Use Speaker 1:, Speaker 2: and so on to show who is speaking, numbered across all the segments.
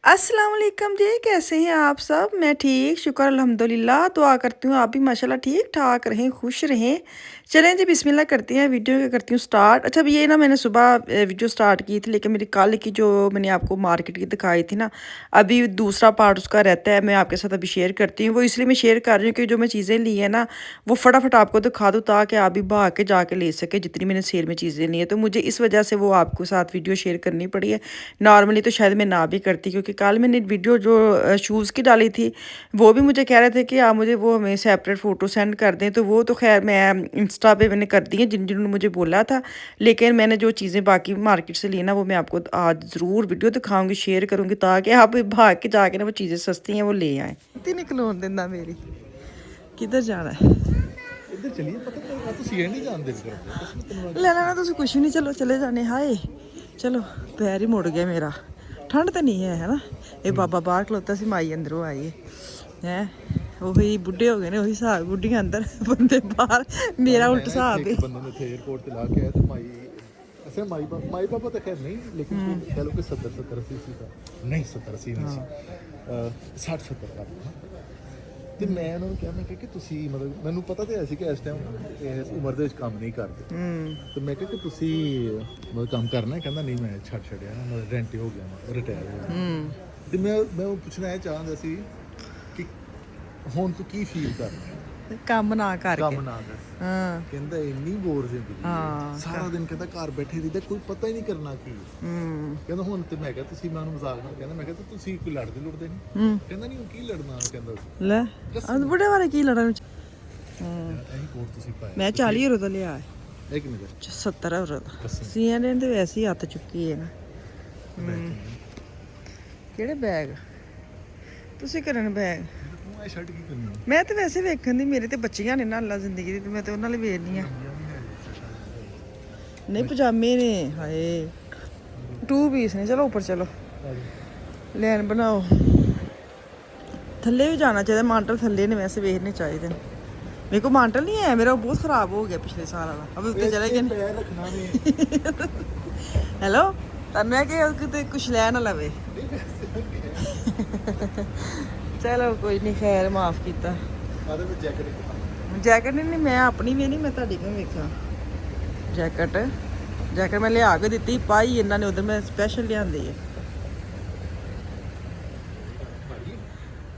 Speaker 1: अस्सलाम वालेकुम जी, कैसे हैं आप सब? मैं ठीक, शुक्र अल्हम्दुलिल्लाह। दुआ करती हूँ आप भी माशाल्लाह ठीक-ठाक रहें, खुश रहें। चलें जी बिस्मिल्लाह करते हैं, वीडियो को करती हूँ स्टार्ट। अच्छा, अब ये ना मैंने सुबह वीडियो स्टार्ट की थी, लेकिन मेरी कल की जो मैंने आपको मार्केट की दिखाई थी ना, अभी दूसरा पार्ट उसका रहता है, मैं आपके साथ अभी शेयर करती हूँ। वो इसलिए मैं शेयर कर रही हूँ कि जो मैं चीज़ें ली हैं ना, वो फटाफट आपको दिखा दूँ ताकि आप भी भाग के जाके ले सकें, जितनी मैंने सेल में चीज़ें ली हैं। तो मुझे इस वजह से वो आपके साथ वीडियो शेयर करनी पड़ी है। नॉर्मली तो शायद मैं ना भी करती, क्योंकि कल मैंने वीडियो जो शूज़ की डाली थी, वो भी मुझे कह रहे थे कि आप मुझे वो हमें सेपरेट फ़ोटो सेंड कर दें। तो वो तो ख़ैर मैं इंस्टा पे मैंने कर दी है जिन्होंने मुझे बोला था। लेकिन मैंने जो चीज़ें बाकी मार्केट से ली ना, वो मैं आपको आज ज़रूर वीडियो दिखाऊंगी, शेयर करूंगी, ताकि आप भाग के जाके ना वो चीज़ें सस्ती हैं वो ले आएँ। निकलोन देना मेरी किधर जाना है?
Speaker 2: ਇੱਧਰ ਚਲੀਏ ਪਤਾ ਨਹੀਂ ਤੁਸੀਂ ਇਹ ਨਹੀਂ ਜਾਣਦੇ ਵੀ ਕਰਦੇ ਕੁਛ ਨਹੀਂ ਤੈਨੂੰ
Speaker 1: लेना ना तुम कुछ नहीं, चलो चले जाने। हाय चलो, पैर ही मुड़ गया मेरा। ठंड तो नहीं है ना? ये बाबा बाहर खलोता सी, माई अंदरों आई है। ਉਹੀ ਬੁੱਢੇ ਹੋ ਗਏ ਨੇ, ਉਹੀ ਹਿਸਾਬ, ਬੁੱਢੀਆਂ ਅੰਦਰ ਬੰਦੇ ਬਾਹਰ, ਮੇਰਾ ਉਲਟ ਹਿਸਾਬ ਹੈ।
Speaker 2: ਇੱਕ ਬੰਦੇ ਨੇ ਇੱਥੇ 에어ਪੋਰਟ ਤੇ ਲਾ ਕੇ ਆਇਆ ਤੇ ਅਸੇ ਮਾਈ ਪਾਪਾ ਤਾਂ ਖੈਰ ਨਹੀਂ, ਲੇਕਿਨ ਕਹ ਲੋ ਕਿ 70-80 ਸੀ ਦਾ ਨਹੀਂ, 70-80 ਨਹੀਂ ਸੀ, 60-70 ਦਾ। ਤੇ ਮੈਂ ਉਹਨਾਂ ਨੂੰ ਕਿਹਾ, ਮੈਂ ਕਿਹਾ ਕਿ ਤੁਸੀਂ ਮਤਲਬ ਮੈਨੂੰ ਪਤਾ ਤੇ ਹੈ ਸੀ ਕਿ ਇਸ ਟਾਈਮ ਇਸ ਉਮਰ ਦੇ ਵਿੱਚ ਕੰਮ ਨਹੀਂ ਕਰਦੇ, ਤੇ ਮੈਂ ਕਿਹਾ ਕਿ ਤੁਸੀਂ ਮਤਲਬ ਕੰਮ ਕਰਨਾ ਹੈ? ਕਹਿੰਦਾ ਨਹੀਂ, ਮੈਂ ਛੱਡ ਛੱਡਿਆ ਨਾ, ਮੈਂ ਰੈਂਟ ਹੋ ਗਿਆ, ਮੈਂ ਰਿਟਾਇਰ ਹੋ ਗਿਆ। ਤੇ ਮੈਂ ਉਹ ਪੁੱਛਣਾ ਇਹ ਚਾਹੁੰਦਾ ਸੀ ਕਿ ਹੁਣ ਤੂੰ ਕੀ ਫੀਲ ਕਰਦਾ
Speaker 1: ਕੰਮ ਨਾ ਕਰਕੇ।
Speaker 2: ਕੰਮ ਨਾ ਕਰ।
Speaker 1: ਹਾਂ
Speaker 2: ਕਹਿੰਦਾ ਇੰਨੀ ਬੋਰ ਜ਼ਿੰਦਗੀ ਹੈ, ਸਾਰਾ ਦਿਨ ਕਹਿੰਦਾ ਘਰ ਬੈਠੇ ਰਹਿੰਦਾ, ਕੋਈ ਪਤਾ ਹੀ ਨਹੀਂ ਕਰਨਾ ਕੀ ਹੈ। ਕਹਿੰਦਾ ਹੁਣ ਤੇ ਮੈਂ ਕਿਹਾ ਤੁਸੀਂ, ਮੈਂ ਉਹਨੂੰ ਮਜ਼ਾਕ ਨਾਲ ਕਹਿੰਦਾ, ਮੈਂ ਕਿਹਾ ਤੁਸੀਂ ਕੋਈ ਲੜਦੇ ਲੁੜਦੇ ਨਹੀਂ? ਕਹਿੰਦਾ ਨਹੀਂ, ਉਹ ਕੀ ਲੜਨਾ, ਕਹਿੰਦਾ
Speaker 1: ਲੈ ਬੁੱਢੇ ਬਾਰੇ ਕੀ ਲੜਨ।
Speaker 2: ਇਹੀ ਕੋਟ ਤੁਸੀਂ ਪਾਇਆ।
Speaker 1: ਮੈਂ 40 ਯੂਰੋ ਦਾ ਲਿਆ ਹੈ।
Speaker 2: ਇੱਕ ਮਿੰਟ,
Speaker 1: 70 ਯੂਰੋ ਦਾ ਸੀਆਂ ਨੇ ਤੇ ਵੈਸੇ ਹੀ ਹੱਥ ਚੁੱਕੀ ਹੈ ਨਾ। ਕਿਹੜੇ ਬੈਗ ਤੁਸੀਂ ਕਰਨ ਬੈਗ?
Speaker 2: ਤੂੰ ਇਹ ਸ਼ਰਟ ਕੀ ਕਰਨੀ ਹੈ?
Speaker 1: ਮੈਂ ਤੇ ਵੈਸੇ ਵੇਖਣ ਦੀ, ਮੇਰੇ ਤੇ ਬੱਚੀਆਂ ਨੇ ਨਾ ਅੱਲਾ ਜ਼ਿੰਦਗੀ ਦੀ, ਤੇ ਮੈਂ ਤੇ ਉਹਨਾਂ ਲਈ ਵੇਖਦੀ ਆ। ਨਹੀਂ ਪਜਾਮੇ ਨੇ, ਹਾਏ 2 ਪੀਸ ਨੇ। ਚਲੋ ਉੱਪਰ ਚਲੋ, ਲੈਨ ਬਣਾਓ। ਥੱਲੇ ਵੀ ਜਾਣਾ ਚਾਹੀਦਾ, ਮਾਂਟਲ ਥੱਲੇ ਨੇ ਵੈਸੇ ਵੇਖਣੇ ਚਾਹੀਦੇ ਨੇ। ਮੇਰੇ ਕੋਲ ਮਾਂਟਲ ਨਹੀਂ ਹੈ, ਮੇਰਾ ਬਹੁਤ ਖਰਾਬ ਹੋ ਗਿਆ ਪਿਛਲੇ ਸਾਲ ਵਾਲਾ, ਅਬ ਉੱਤੇ ਚਲੇ ਗਏ ਨੇ।
Speaker 2: ਪੈਰ ਰੱਖਣਾ ਨਹੀਂ।
Speaker 1: ਹੈਲੋ, ਤੁਹਾਨੂੰ ਹੈ ਕਿ ਕਿਤੇ ਕੁਛ ਲੈ ਨਾ ਲਵੇ। ਚਲੋ ਕੋਈ ਨਹੀਂ, ਖੈਰ ਮਾਫ ਕੀਤਾ।
Speaker 2: ਆਦੇ ਵਿੱਚ
Speaker 1: ਜੈਕਟ ਨਹੀਂ, ਮੈਂ ਆਪਣੀ ਵੀ ਨਹੀਂ, ਮੈਂ ਤੁਹਾਡੀ ਕਿਉਂ ਵੇਖਾਂ। ਜੈਕਟ ਮੈਂ ਲਿਆ ਕੇ ਦਿੱਤੀ, ਪਾਈ ਇਹਨਾਂ ਨੇ ਉਧਰ, ਮੈਂ ਸਪੈਸ਼ਲ ਲਿਆਂਦੀ ਹੈ।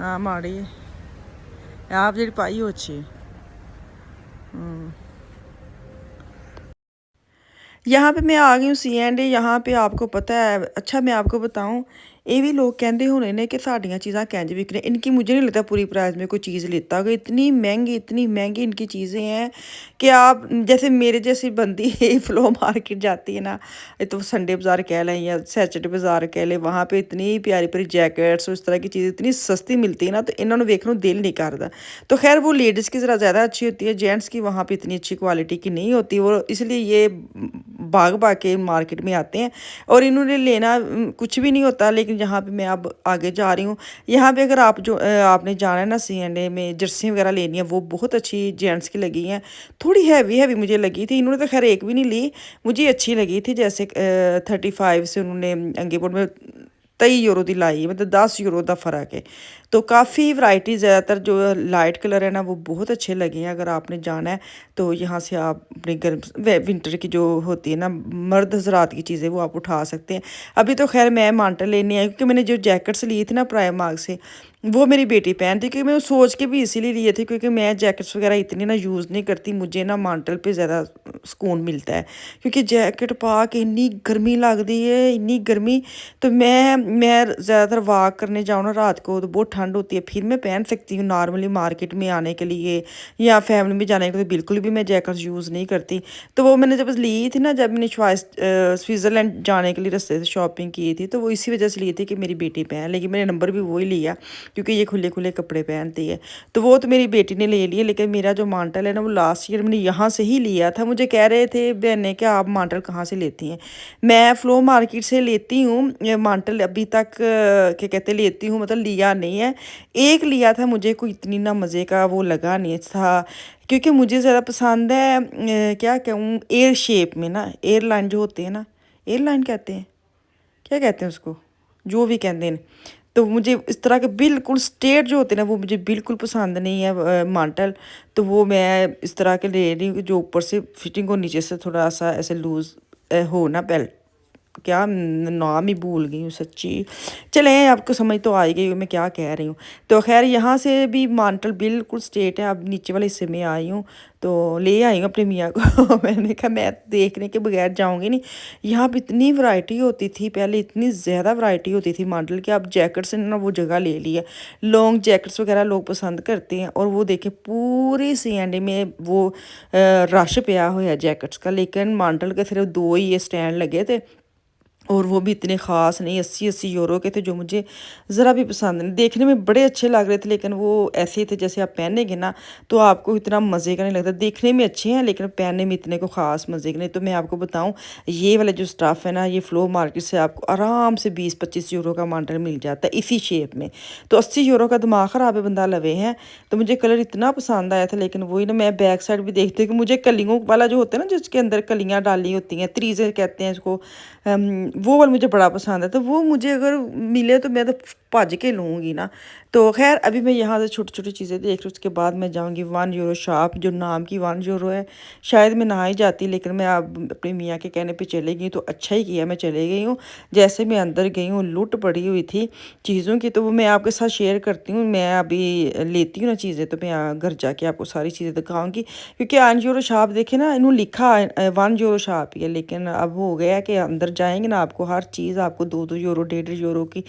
Speaker 1: हाँ माड़ी है, आप जी पाई हो अच्छी। यहाँ पे मैं आ गई हूँ सी एंड ए। यहाँ पे आपको पता है, अच्छा मैं आपको बताऊँ, ये भी लोग कहते होने ने कि साड़ियाँ चीज़ां कैंज बिक रही। इनकी मुझे नहीं लगता पूरी प्राइस में कोई चीज़ लेता होगा। इतनी महंगी इनकी चीज़ें हैं कि आप जैसे मेरे जैसी बंदी फ्लो मार्केट जाती है ना, तो संडे बाज़ार कह लें या सैटरडे बाज़ार कह लें, वहाँ पे इतनी प्यारी प्यारी जैकेट्स और इस तरह की चीज़ें इतनी सस्ती मिलती है ना, तो इन्होंने देखने दिल नहीं करता। तो खैर वो लेडीज़ की ज़रा ज़्यादा अच्छी होती है, जेंट्स की वहाँ पर इतनी अच्छी क्वालिटी की नहीं होती, वो इसलिए ये भाग के मार्केट में आते हैं। और इन्होंने लेना कुछ भी नहीं होता। लेकिन जहाँ पे मैं अब आगे जा रही हूँ, यहाँ पे अगर आप जो आपने जाना है ना C&A में, जर्सी वगैरह लेनी है, वो बहुत अच्छी जेंट्स की लगी हैं। थोड़ी हैवी मुझे लगी थी, इन्होंने तो खैर एक भी नहीं ली, मुझे अच्छी लगी थी। जैसे 35 से उन्होंने अंगेपुर में 23 यूरो दी लाई, मतलब 10 यूरो का फ़र्क है। तो काफ़ी वैरायटी, ज़्यादातर जो लाइट कलर है ना, वो बहुत अच्छे लगे हैं। अगर आपने जाना है तो यहाँ से आप अपने गर्म विंटर की जो होती है ना, मर्द हजरात की चीज़ें, वो आप उठा सकते हैं। अभी तो खैर मैं मांटल लेने आई, क्योंकि मैंने जो जैकेट्स ली थी ना प्राइमार्क से, वो मेरी बेटी पहनती, क्योंकि मैं सोच के भी इसीलिए लिए थे, क्योंकि मैं जैकेट्स वगैरह इतनी ना यूज़ नहीं करती। मुझे ना मांटल पे ज़्यादा सुकून मिलता है, क्योंकि जैकेट पा के इन्नी गर्मी लगती है, इन्नी गर्मी। तो मैं ज़्यादातर वॉक करने जाऊँ ना रात को, तो बहुत ठंड होती है, फिर मैं पहन सकती हूँ। नॉर्मली मार्केट में आने के लिए या फैमिली में जाने के लिए बिल्कुल भी मैं जैकेट्स यूज़ नहीं करती। तो वो मैंने जब ली थी ना, जब मैंने स्विट्ज़रलैंड जाने के लिए रास्ते से शॉपिंग की थी, तो वो इसी वजह से ली थी कि मेरी बेटी पहन लेगी। मैंने नंबर भी वही लिया, क्योंकि ये खुले खुले कपड़े पहनती है। तो वो तो मेरी बेटी ने ले लिए। लेकिन मेरा जो मांटल है ना, वो लास्ट ईयर मैंने यहाँ से ही लिया था। मुझे कह रहे थे बहनें कि आप मांटल कहाँ से लेती हैं। मैं फ्लो मार्केट से लेती हूँ मांटल, अभी तक क्या कहते लेती हूँ, मतलब लिया नहीं है। एक लिया था, मुझे कोई इतनी ना मज़े का वो लगा नहीं था, क्योंकि मुझे ज़्यादा पसंद है क्या कहूँ, एयर शेप में ना, एयरलाइन जो होते हैं ना, एयरलाइन कहते हैं, क्या कहते हैं उसको, जो भी कहते हैं। तो मुझे इस तरह के बिल्कुल स्ट्रेट जो होते हैं ना वो मुझे बिल्कुल पसंद नहीं है मांटल। तो वो मैं इस तरह के ले रही हूँ जो ऊपर से फिटिंग हो, नीचे से थोड़ा सा ऐसे लूज हो ना बेल्ट, क्या नाम ही भूल गई हूँ सच्ची। चलें आपको समझ तो आ ही गई मैं क्या कह रही हूँ। तो खैर यहाँ से भी मांटल बिल्कुल स्ट्रेट है। अब नीचे वाले हिस्से में आई हूँ तो ले आई हूँ अपने मियाँ को मैंने कहा मैं देखने के बगैर जाऊँगी नहीं। यहाँ पे इतनी वैरायटी होती थी पहले, इतनी ज़्यादा वैरायटी होती थी मांटल की। अब जैकेट्स ने ना वो जगह ले ली है, लॉन्ग जैकेट्स वगैरह लोग पसंद करते हैं। और वो देखे पूरी सीएनडी में वो रश पिया हुआ है जैकेट्स का, लेकिन मांटल के सिर्फ 2 ही ये स्टैंड लगे थे और वो भी इतने ख़ास नहीं, 80-80 यूरो के थे जो मुझे ज़रा भी पसंद नहीं। देखने में बड़े अच्छे लग रहे थे लेकिन वो ऐसे ही थे जैसे आप पहनेंगे ना तो आपको इतना मज़े का नहीं लगता। देखने में अच्छे हैं लेकिन पहनने में इतने को ख़ास मज़े का नहीं। तो मैं आपको बताऊं, ये वाला जो स्टफ़ है ना ये फ्लो मार्केट से आपको आराम से 20-25 यूरो का मांटल मिल जाता है इसी शेप में। तो 80 यूरो का दिमाग ख़राब है बंदा लवे हैं। तो मुझे कलर इतना पसंद आया था, लेकिन वही ना मैं बैक साइड भी देखती हूँ कि मुझे कलियों वाला जो होता है ना जिसके अंदर कलियाँ डाली होती हैं, त्रीज़े कहते हैं इसको, वो वाला मुझे बड़ा पसंद है। तो वो मुझे अगर मिले तो मैं तो भज के लूँगी ना। तो खैर अभी मैं यहाँ से छोटी छोटी चीज़ें देख रही हूँ, उसके बाद मैं जाऊँगी 1 यूरो शॉप, जो नाम की 1 यूरो है। शायद मैं ना ही जाती लेकिन मैं अब अपनी मियाँ के कहने पे चले गई, तो अच्छा ही किया मैं चले गई हूँ। जैसे मैं अंदर गई हूँ लूट पड़ी हुई थी चीज़ों की, तो वो मैं आपके साथ शेयर करती हूँ। मैं अभी लेती हूँ ना चीज़ें तो मैं घर जाके आपको सारी चीज़ें दिखाऊँगी, क्योंकि 1 यूरो शॉप देखे ना इन्होंने लिखा 1 यूरो शॉप ही है, लेकिन अब हो गया कि अंदर जाएंगे ना आपको हर चीज़ आपको 2-2 यूरो 1.5 यूरो की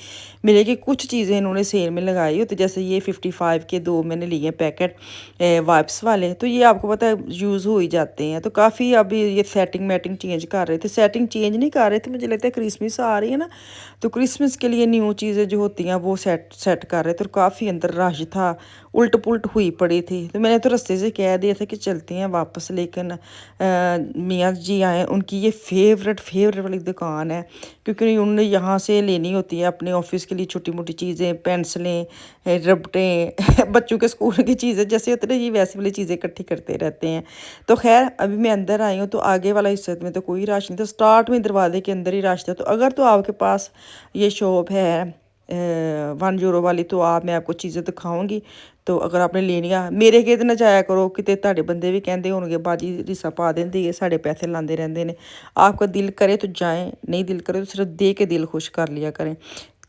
Speaker 1: मिलेगी। कुछ चीज़ें इन्होंने सेल में लगाई होती, जैसे ये 55 के 2 मैंने लिए पैकेट वाइप्स वाले, तो ये आपको पता है यूज़ हो ही जाते हैं। तो काफ़ी अभी ये सेटिंग मैटिंग चेंज कर रहे थे, सेटिंग चेंज नहीं कर रहे थे, मुझे लगता है क्रिसमस आ रही है ना तो क्रिसमस के लिए न्यू चीज़ें जो होती हैं वो सेट कर रहे थे। और काफ़ी अंदर रश था, उल्ट पुल्ट हुई पड़ी थी। तो मैंने तो रास्ते से कह दिया था कि चलते हैं वापस, लेकिन मियाँ जी आए, उनकी ये फेवरेट वाली दुकान है, क्योंकि उन्होंने यहाँ से लेनी होती है अपने ऑफिस के लिए छोटी मोटी चीज़ें, पेंसिलें, रबटें बच्चों के स्कूल की चीज़ें जैसे होते ना, ये वैसी वाली चीज़ें इकट्ठी करते रहते हैं। तो खैर अभी मैं अंदर आई हूँ तो आगे वाला हिस्से में तो कोई रश नहीं था, स्टार्ट में दरवाजे के अंदर ही रश था। तो अगर तो आपके पास ये शॉप है 1 यूरो वाली तो मैं आपको चीज़ें दिखाऊंगी। तो अगर आपने लेनिया मेरे कहते ना जाया करो, कितने ਤੁਹਾਡੇ ਬੰਦੇ भी कहते होंगे बाजी रिसा पा देंगे ये साढ़े पैसे लाते रहते हैं। आपका दिल करे तो जाएं, नहीं दिल करे तो सिर्फ दे के दिल खुश कर लिया करें,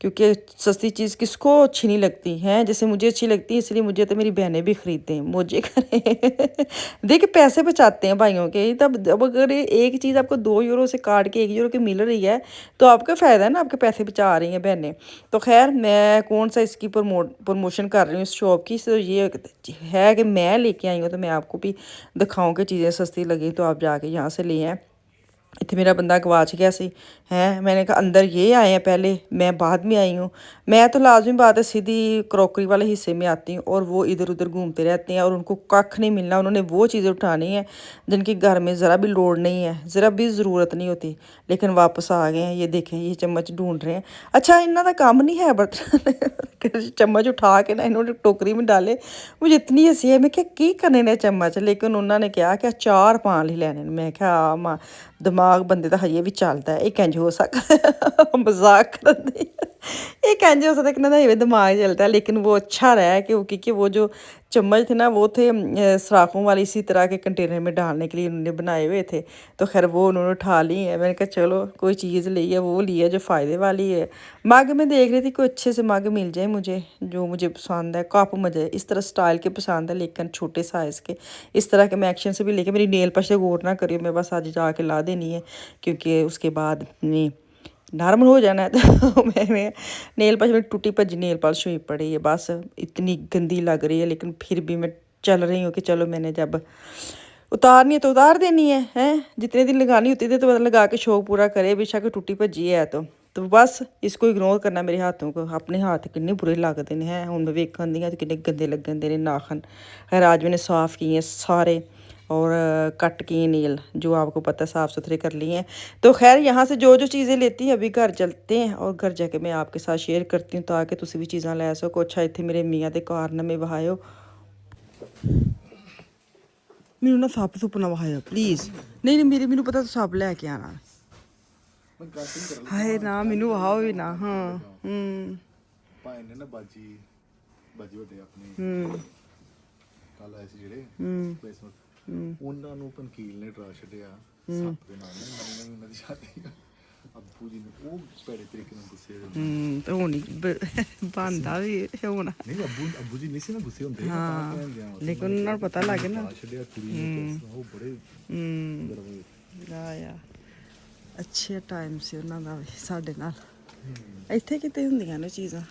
Speaker 1: क्योंकि सस्ती चीज़ किसको अच्छी नहीं लगती है, जैसे मुझे अच्छी लगती है इसलिए मुझे तो मेरी बहनें भी खरीदते हैं मुझे करें देखिए पैसे बचाते हैं भाइयों के। तब अब अगर एक चीज़ आपको 2 यूरो से काट के 1 यूरो की मिल रही है तो आपका फ़ायदा है ना, आपके पैसे बचा रही हैं बहनें। तो खैर मैं कौन सा इसकी प्रमोशन कर रही हूँ इस शॉप की, तो ये है कि मैं लेके आई हूँ तो मैं आपको भी दिखाऊँ कि चीज़ें सस्ती लगी तो आप जाके यहाँ से ले आएँ। इतने मेरा बंदा गवाच गया सी हैं, मैंने कहा अंदर ये आए हैं पहले, मैं बाद में आई हूँ। मैं तो लाजमी बात है सीधी क्रॉकरी वाले हिस्से में आती हूँ और वो इधर उधर घूमते रहते हैं और उनको कख नहीं मिलना। उन्होंने वो चीज़ें उठानी है जिनकी घर में ज़रा भी लोड नहीं है, ज़रा भी ज़रूरत नहीं होती, लेकिन वापस आ गए हैं। ये देखें ये चम्मच ढूंढ रहे हैं। अच्छा इन्हों का काम नहीं है बर्तन चम्मच उठा के ना इन्होंने टोकरी में डाले। मुझे इतनी हंसी है, मैं क्या की करने ने चम्मच, लेकिन उन्होंने कहा कि 4 पान ही लैने। मैं क्या मां दिमाग बंदे का हजे भी चलता है, एक इंज हो सकता मजाक करते एक इंज हो सकता है कि ये दिमाग चलता है, लेकिन वो अच्छा रहा क्योंकि वो जो चम्मच थे ना वो थे सराखों वाली इसी तरह के कंटेनर में डालने के लिए उन्होंने बनाए हुए थे। तो खैर वो उन्होंने उठा ली है। मैंने कहा चलो कोई चीज़ ली है वो ली है जो फ़ायदे वाली है। मग मैं देख रही थी कोई अच्छे से मग मिल जाए मुझे जो मुझे पसंद है। कप मुझे इस तरह स्टाइल के पसंद है लेकिन छोटे साइज़ के, इस तरह के मैं एक्शन से भी लेके मेरी नेल पॉलिश से गौर ना करियो, मैं बस आज जाके ला देनी है क्योंकि उसके बाद नहीं नॉर्मल हो जाना है। तो मैंने नेल पॉलिश में टूटी भजी नेल पॉलिश हुई पड़ी है, बस इतनी गंदी लग रही है, लेकिन फिर भी मैं चल रही हूँ कि चलो मैंने जब उतारनी है तो उतार देनी है हैं, जितने दिन लगानी होती थी तो लगा के शौक पूरा करे, बेशक टूटी भजी है तो बस इसको इग्नोर करना। मेरे हाथों को अपने हाथ किन्ने बुरे लगते हैं, हुण मैं वेखन दी तो किन्ने गंदे लगन दे नाखन। खैर आज मैंने साफ़ किए सारे और कट किए नेल जो आपको पता साफ़ सुथरे कर लिए हैं। तो खैर यहाँ से जो चीज़ें लेती हैं अभी घर चलते हैं और घर जाके मैं आपके साथ शेयर करती हूँ ताकि तुम भी चीज़ां लै सको। अच्छा इतने मेरे मियाँ के कारनामे वहायो, मैनू ना सप सुप ना वहायो प्लीज़। नहीं मैनू पता सप लैके आना, हाय ना मैनू वहाओ भी ना। हाँ
Speaker 2: ਇਹਨੇ ਨਾ ਬਾਜੀ ਵੱਡੇ ਆਪਣੇ ਕੱਲ ਆਏ ਸੀ ਜਿਹੜੇ ਪਲੇਸਮੈਂਟ ਉਹਨਾਂ ਨੂੰ ਪੰਕੀਲ ਨੇ ਡਰਾ ਛੱਡਿਆ ਸੱਪ ਦੇ ਨਾਲ ਨਵੀਂ ਉਹਨਾਂ ਦੀ ਸ਼ਾਦੀ ਅੱਬੂ ਜੀ ਨੇ ਉਹ ਪੈੜੇ ਤਰੀਕੇ ਨਾਲ ਗੁੱਸੇ
Speaker 1: ਤੇ ਹੁਣ ਬੰਦਾ ਵੀ ਹੋਣਾ
Speaker 2: ਨਹੀਂ ਅੱਬੂ ਜੀ ਨਹੀਂ ਸੀ ਨਾ ਗੁੱਸੇ ਹੁੰਦੇ
Speaker 1: ਹਾਂ ਲੇਕਿਨ ਉਹਨਾਂ ਨੂੰ ਪਤਾ ਲੱਗ ਗਿਆ ਨਾ
Speaker 2: ਛੱਡਿਆ ਕੁੜੀ ਨੂੰ ਉਹ ਬੜੇ
Speaker 1: ਆ ਅੱਛੇ ਟਾਈਮ ਸੀ ਉਹਨਾਂ ਦਾ ਵੀ ਸਾਡੇ ਨਾਲ ਇੱਥੇ ਕਿਤੇ ਹੁੰਦੀਆਂ ਨੇ चीज़ें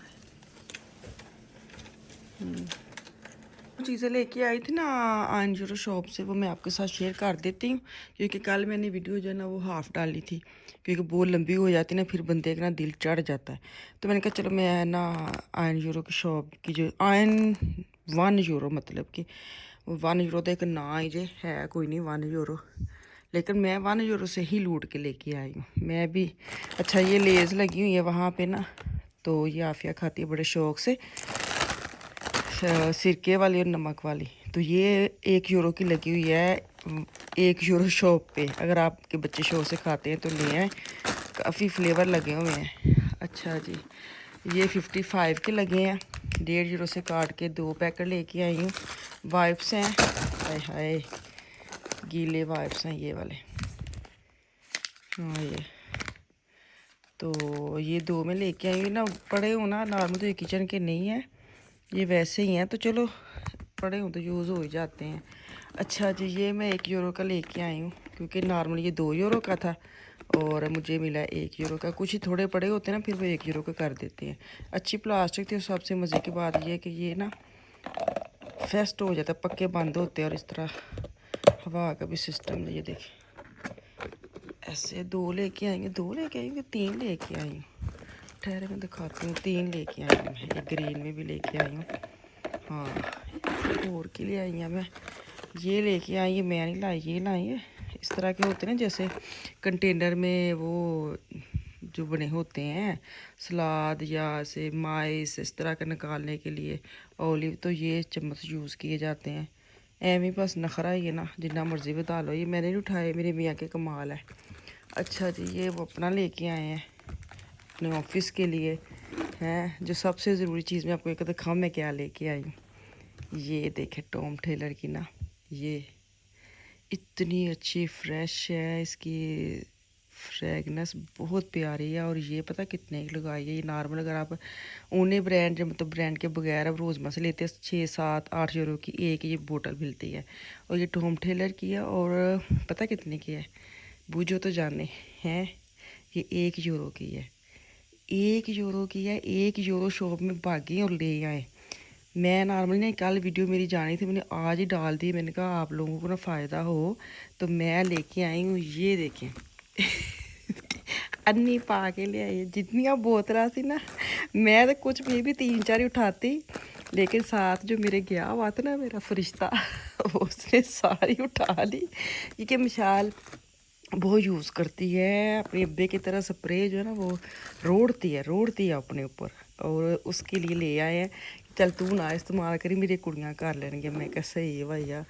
Speaker 1: चीज़ें लेके आई थी ना आन जीरो शॉप से, वो मैं आपके साथ शेयर कर देती हूँ क्योंकि कल मैंने वीडियो जो है ना वो हाफ़ डाली थी क्योंकि बहुत लंबी हो जाती ना फिर बंदे का ना दिल चढ़ जाता है। तो मैंने कहा चलो मैं ना आयन यूरो की शॉप की जो आयन 1 यूरो मतलब कि 1 यूरो तो एक ना ही जे है कोई नहीं 1 यूरो, लेकिन मैं 1 यूरो से ही लूट के लेके आई हूँ मैं भी। अच्छा ये लेज़ लगी हुई है वहाँ पे ना, तो ये आफिया खाती है बड़े शौक़ से, सिरके वाली और नमक वाली। तो ये 1 यूरो की लगी हुई है 1 यूरो शॉप पे, अगर आपके बच्चे शौक़ से खाते हैं तो ले आए, काफ़ी फ्लेवर लगे हुए हैं। अच्छा जी ये 55 के लगे हैं, 1.5 यूरो से काट के 2 पैकेट लेके आई हूँ। वाइप्स हैं, हाय हाय गीले वाइप्स हैं ये वाले, हाँ ये तो ये 2 में लेके आई हूँ ना, पड़े हो ना नॉर्मल तो ये किचन के नहीं है, ये वैसे ही हैं तो चलो पड़े हो तो यूज़ हो ही जाते हैं। अच्छा जी ये मैं 1 यूरो का लेके आई हूँ क्योंकि नॉर्मल ये 2 यूरो का था और मुझे मिला 1 यूरो का। कुछ ही थोड़े पड़े होते हैं ना फिर वो 1 यूरो का कर देते हैं। अच्छी प्लास्टिक थी। सबसे मज़े की बात ये है कि ये ना फेस्ट हो जाता है, पक्के बंद होते हैं और इस तरह हवा का भी सिस्टम है। ये देखिए ऐसे 2 लेके आएंगे, 2 लेके आएंगे 3 लेके आई हूँ, ठहरे मैं दिखाती हूँ। 3 लेके आई हूँ, एक ग्रीन में भी लेके आई हूँ, हाँ और के लिए आई हूँ मैं। ये लेके आई है, मैं नहीं लाई, ये लाई है। इस तरह के होते हैं ना जैसे कंटेनर में वो जो बने होते हैं सलाद या से माइस इस तरह का निकालने के लिए ऑलिव, तो ये चम्मच यूज़ किए जाते हैं। एम ही बस नखरा ही है ना, जितना मर्ज़ी बता लो, ये मैंने नहीं उठाए, मेरे मियाँ के कमाल है। अच्छा जी ये वो अपना लेके आए हैं अपने ऑफिस के लिए हैं। जो सबसे ज़रूरी चीज़ मैं आपको एक दिखाऊँ मैं क्या लेके आई हूँ, ये देखें टॉम टेलर की ना, ये इतनी अच्छी फ्रेश है, इसकी फ्रेगनेंस बहुत प्यारी है। और ये पता कितने की लगाई है, ये नॉर्मल अगर आप ऊने ब्रांड जो मतलब ब्रांड के बगैर आप रोज़मर्रा से लेते हैं 6, 7, 8 यूरो की एक ये बोतल मिलती है। और ये टॉम टेलर की है और पता कितने की है, बूझो तो जाने हैं, ये 1 यूरो की है, 1 यूरो की है। 1 यूरो शॉप में भागे और ले आए। मैं नॉर्मली ना कल वीडियो मेरी जानी थी, मैंने आज ही डाल दी, मैंने कहा आप लोगों को ना फ़ायदा हो, तो मैं लेके आई हूँ। ये देखें अन्नी पा के ले आई, जितनियाँ बोतल सी ना मैं तो कुछ भी 3-4 ही उठाती, लेकिन साथ जो मेरे गया हुआ था ना मेरा फरिश्ता उसने सारी उठा ली, क्योंकि मिसाल वो यूज़ करती है अपने अब्बे की तरह स्प्रे जो है ना वो रोड़ती है अपने ऊपर, और उसके लिए ले आए हैं। चल तू ना इस्तेमाल करी, मेरी कुड़ियाँ कर लेंगे। मैं कहा सही है भैया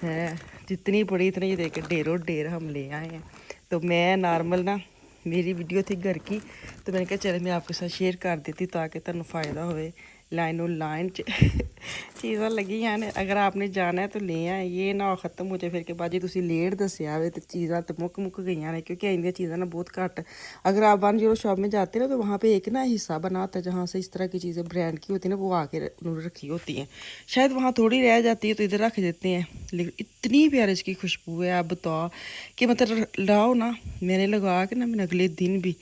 Speaker 1: है, जितनी पड़ी इतनी ही देकर ढेर हम ले आए हैं। तो मैं नॉर्मल ना मेरी वीडियो थी घर की, तो मैंने कहा चले मैं आपके साथ शेयर कर देती ताकि तुहानू फ़ायदा होवे। लाइन चीज़ां लगी हैं, अगर आपने जाना है तो ले आए, ये ना ख़त्म हो जाए फिर के बाद जी तुसी लेट दसिया वे तो चीज़ां तो मुक गई ने, क्योंकि इंदियां चीज़ां ना बहुत घट। अगर आप 1 यूरो शॉप में जाते हैं ना तो वहाँ पे एक ना हिस्सा बना होता है जहाँ से इस तरह की चीज़ें ब्रांड की होती है ना वो आके रखी होती हैं, शायद वहाँ थोड़ी रह जाती है तो इधर रख देते हैं। लेकिन इतनी प्यारी इसकी खुशबू है, आप बताओ कि मतलब लाओ ना, मैंने लगा के ना मैंने अगले दिन भी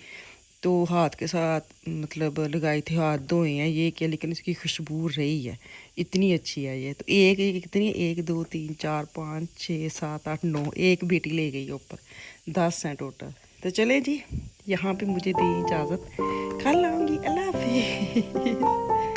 Speaker 1: तो हाथ के साथ मतलब लगाई थी, हाथ धोए हैं ये क्या, लेकिन इसकी खुशबू रही है, इतनी अच्छी है ये। तो एक कितनी 1, 2, 3, 4, 5, 6, 7, 8, 9 एक बेटी ले गई ऊपर, 10 हैं टोटल। तो चले जी यहाँ पे मुझे दी इजाज़त, कल आऊँगी, अल्लाह हाफिज़।